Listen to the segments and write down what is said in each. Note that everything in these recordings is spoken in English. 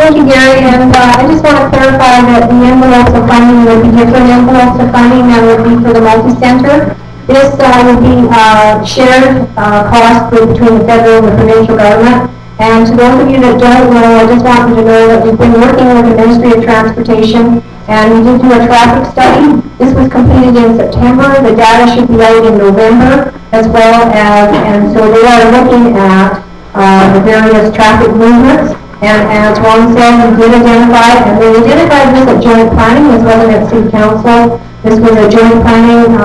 Thank you, Gary. And I just want to clarify that the envelopes of funding will be different envelopes of funding that will be for the multi-center. This will be shared cost between the federal and the provincial government. And to those of you that don't know, I just want you to know that we've been working with the Ministry of Transportation, and we did do a traffic study. This was completed in September. The data should be out in November as well as, and so they are looking at the various traffic movements. And as Ron said, we did identify, and we identified this at joint planning. This wasn't at City Council. This was a joint planning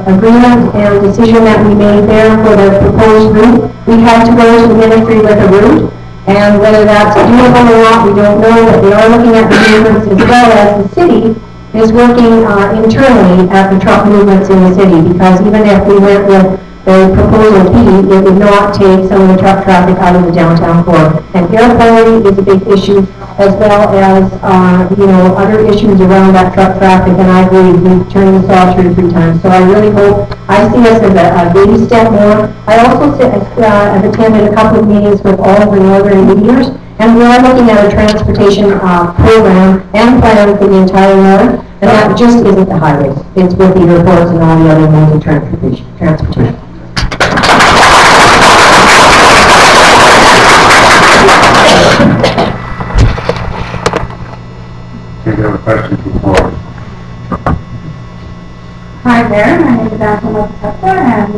agreement and decision that we made there for the proposed route. We had to go to the ministry with a route, and whether that's doable or not, we don't know, but they are looking at the movements as well as the city is working internally at the truck movements in the city, because even if we went with the proposal B, it would not take some of the truck traffic out of the downtown core. And air quality is a big issue, as well as other issues around that truck traffic. And I agree, we've turned this off 2 or 3 times. So I really hope, I see us as a baby step more. I also have attended a couple of meetings with all of the northern leaders, and we are looking at a transportation program and plan for the entire north. And that just isn't the highways. It's with the airports and all the other modes of transportation. Do you have a question before? Hi there, my name is Angela Tessa, and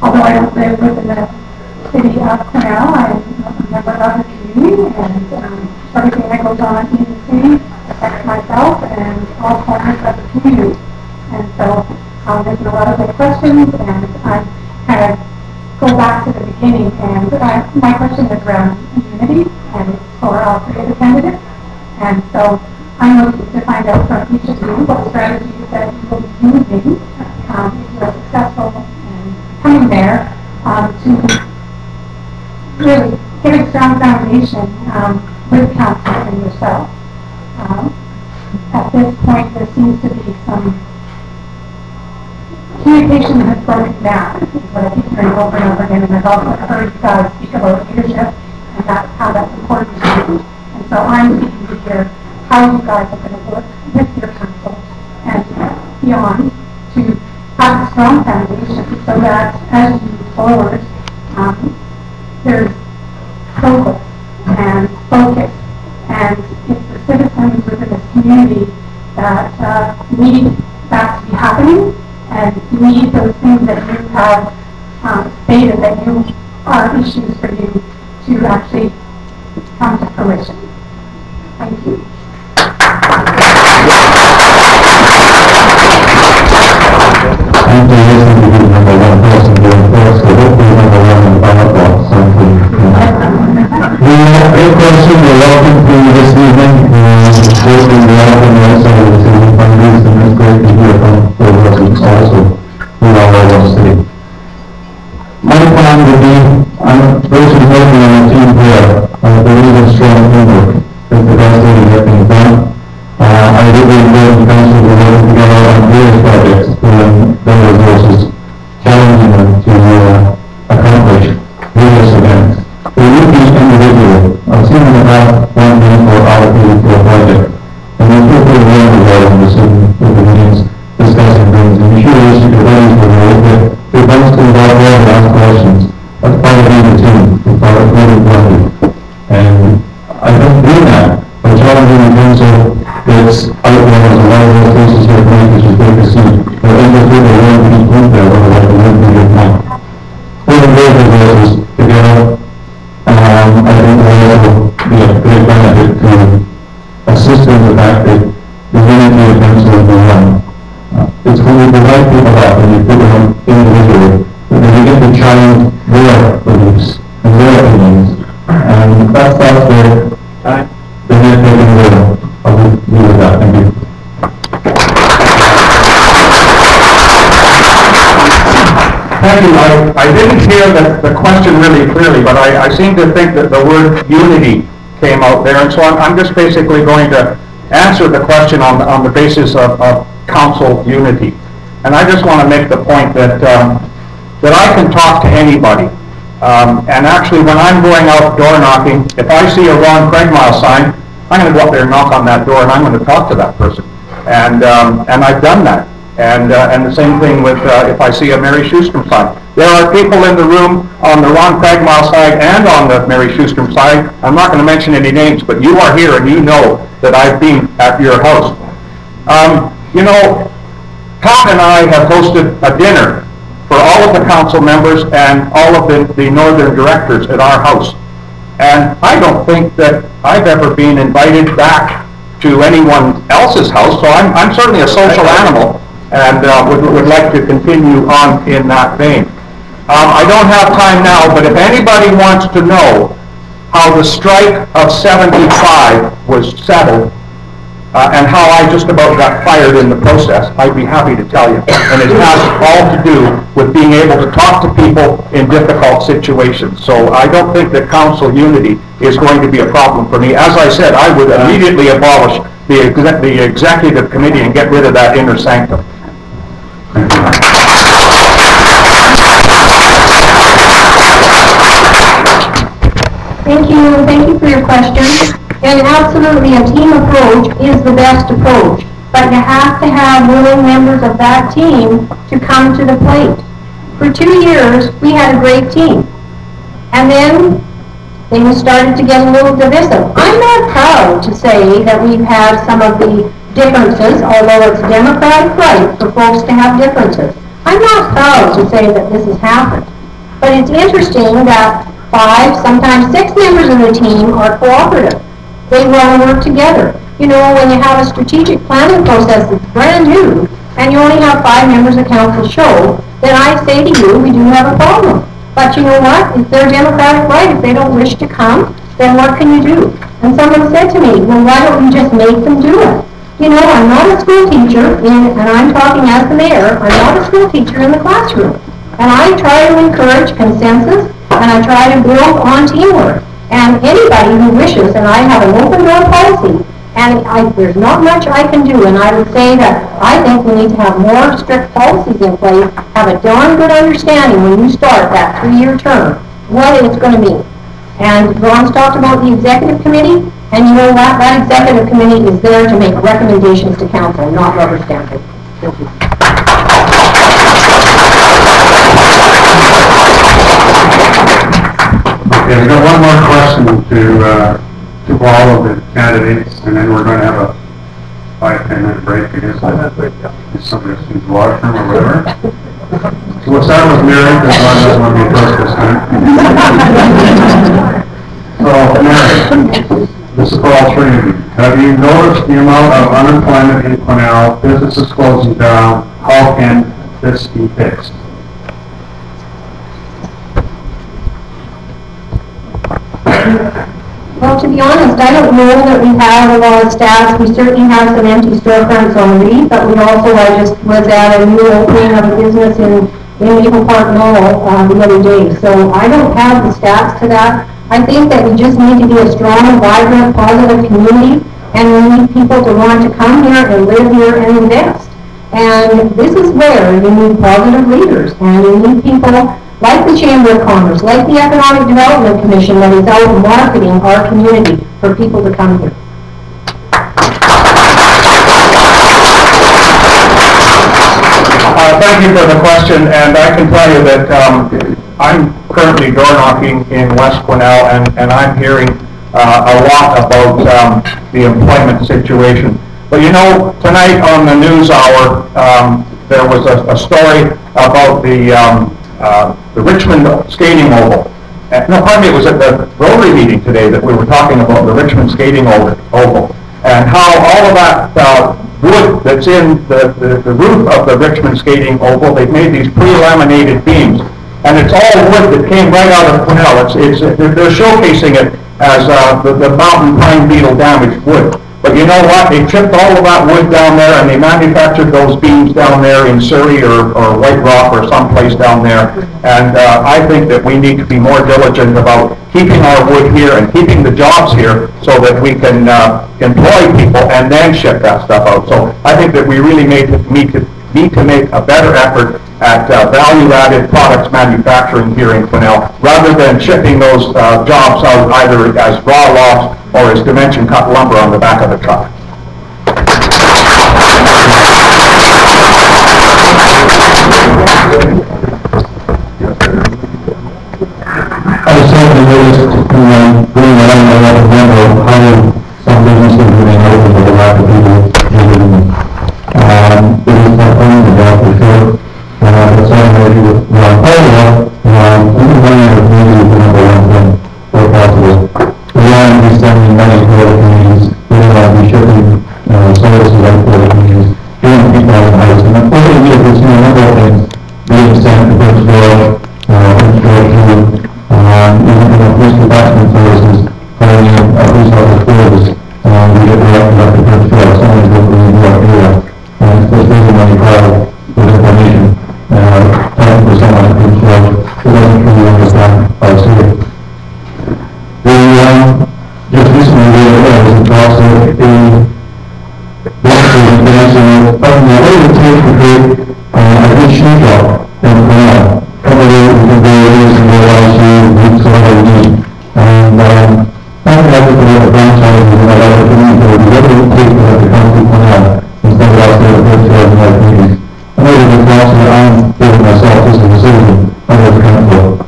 although I don't live within the city of Cornell, I'm a member of the community, and everything that goes on in the city affects myself and all corners of the community. And so there's been a lot of good questions, and I kind of go back to the beginning, and my question is around unity, and it's for all 3 of the candidates. And so I'm looking to find out from each of you what strategies that you will be using if you are successful in coming there to really get a strong foundation with council and yourself. At this point, there seems to be some communication has broken down, is what I keep hearing over and over again, and I've also heard you guys speak about leadership and how that's important to you. And so I'm seeking to hear how you guys are going to work with your council and beyond to have a strong foundation so that as you move forward, there's progress and focus, and it's the citizens within this community that need that to be happening and need those things that you have stated that you are issues for you to actually come to fruition. Thank you. I'm to listen to the number 1 person doing first, so hopefully number 1 in the ballot box, something. We have a question we're welcome to this evening, hopefully we welcome also the city funders, and it's great to hear from the residents also who are all over the city. My plan would be, those who know me on the team here, I believe in strong teamwork. It's the best way to get things done. I really enjoy the council to work together on various projects, pulling their resources, challenging them to accomplish various events. They would be individual. I've seen in the past one thing for allocated to a project, and there's people around the world in the city with the meetings discussing things, and you sure wish you could always be able to they want to involve all and ask questions. That's part of being a team. It's part of being blended. And I don't do that. But challenging the council is out there. There's a lot of those places here tonight, which is great to see. But individual will be put there, otherwise it wouldn't be good plan. Putting those resources together, I think will also be a great benefit to assist in the fact that the unity of council will be run. It's when you divide people up and you put them individually, that they get to challenge their beliefs and their opinions. And that's where the net taking will. I'll leave with that. Thank you. Thank you. I didn't hear the question really clearly, but I seem to think that the word unity came out there, and so I'm just basically going to answer the question on the basis of council unity. And I just want to make the point that that I can talk to anybody And actually, when I'm going out door knocking, if I see a Ron Craigmile sign, I'm going to go up there and knock on that door, and I'm going to talk to that person. And I've done that. And the same thing with if I see a Mary Shoestrom sign. There are people in the room on the Ron Craigmile side and on the Mary Shoestrom side. I'm not going to mention any names, but you are here and you know that I've been at your house. You know, Pat and I have hosted a dinner for all of the council members and all of the northern directors at our house. And I don't think that I've ever been invited back to anyone else's house, so I'm certainly a social animal and would like to continue on in that vein. I don't have time now, but if anybody wants to know how the strike of '75 was settled, and how I just about got fired in the process, I'd be happy to tell you. And it has all to do with being able to talk to people in difficult situations. So I don't think that council unity is going to be a problem for me. As I said, I would immediately abolish the executive committee and get rid of that inner sanctum. Thank you for your question. And absolutely, a team approach is the best approach. But you have to have willing members of that team to come to the plate. For 2 years, we had a great team. And then things started to get a little divisive. I'm not proud to say that we've had some of the differences, although it's democratic right for folks to have differences. I'm not proud to say that this has happened. But it's interesting that 5, sometimes 6 members of the team are cooperative. They want to work together. You know, when you have a strategic planning process that's brand new, and you only have 5 members of council show, then I say to you, we do have a problem. But you know what? It's their democratic right. If they don't wish to come, then what can you do? And someone said to me, well, why don't you just make them do it? You know, I'm not a school teacher, and I'm talking as the mayor, I'm not a school teacher in the classroom. And I try to encourage consensus, and I try to build on teamwork. And anybody who wishes, and I have an open door policy, and there's not much I can do, and I would say that I think we need to have more strict policies in place, have a darn good understanding when you start that 3-year term, what it's going to mean. And Ron's talked about the executive committee, and you know what? That executive committee is there to make recommendations to council, not rubber stamping. Thank you. Okay, we've got one more question to all of the candidates, and then we're going to have a 5-10 minute break, I guess. If somebody else needs the washroom or whatever. So we'll start with Mary, because Ron doesn't want to be first this time. So, Mary, this is for all 3 of you. Have you noticed the amount of unemployment in Quesnel, businesses closing down? How can this be fixed? Well, to be honest, I don't know that we have a lot of staff. We certainly have some empty storefronts on Reed, but we also, I just was at a new opening of a business in Maple Park Mall the other day. So I don't have the stats to that. I think that we just need to be a strong, vibrant, positive community, and we need people to want to come here and live here and invest. And this is where you need positive leaders, and you need people like the Chamber of Commerce, like the Economic Development Commission that is out marketing our community for people to come here. Thank you for the question, and I can tell you that I'm currently door knocking in West Quesnel, and I'm hearing a lot about the employment situation. But you know, tonight on the news hour, there was a story about the Richmond skating oval. No, pardon me, it was at the Rotary meeting today that we were talking about the Richmond skating oval, and how all of that wood that's in the roof of the Richmond skating oval, they've made these pre-laminated beams, and it's all wood that came right out of Quesnel. They're showcasing it as the mountain pine beetle damaged wood. But you know what? They chipped all of that wood down there, and they manufactured those beams down there in Surrey or White Rock or someplace down there. And I think that we need to be more diligent about keeping our wood here and keeping the jobs here so that we can employ people and then ship that stuff out. So I think that we really need to make a better effort at value-added products manufacturing here in Quesnel, rather than shipping those jobs out either as raw logs or as dimension-cut lumber on the back of the truck. I certainly noticed, going around a lot of number of how some businesses remain open with a lot of people living in. It is not only about the show, but certainly with Paula, even money in the community is the number one thing where possible. We want to be sending money to other communities, we don't want to be shipping services out to other communities, giving people out of the house. And unfortunately, we've seen a number of things being sent to Prince George, police department services, calling in police officers, we get directed up to Prince George, someone's going to be up here, and it's just raising money call with information, talking to someone at Prince George who doesn't really understand how to see it. Just recently there was a talk that the doctor was mentioning what it would take to create a good shoe job in Quesnel. Probably we can go years and go out to weeks or whatever we need. And not everybody at the franchise is in a lot of community, but whatever it takes to have to come to Quesnel instead of outside of Prince George and other communities. I know there's a class that I'm giving myself just as a citizen under the council.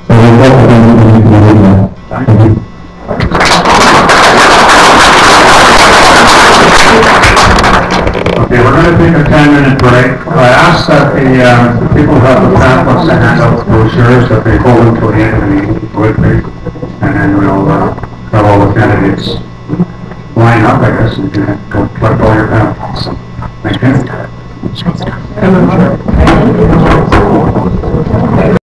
So there's lots of things that we need to be doing now. Thank you. Okay, we're going to take a 10-minute break. I ask that the people who have the pamphlets to hand out the brochures, that they hold them till the end of the meeting with me, and then we'll have all the candidates line up, I guess, and you can go collect all your pamphlets. Thank you.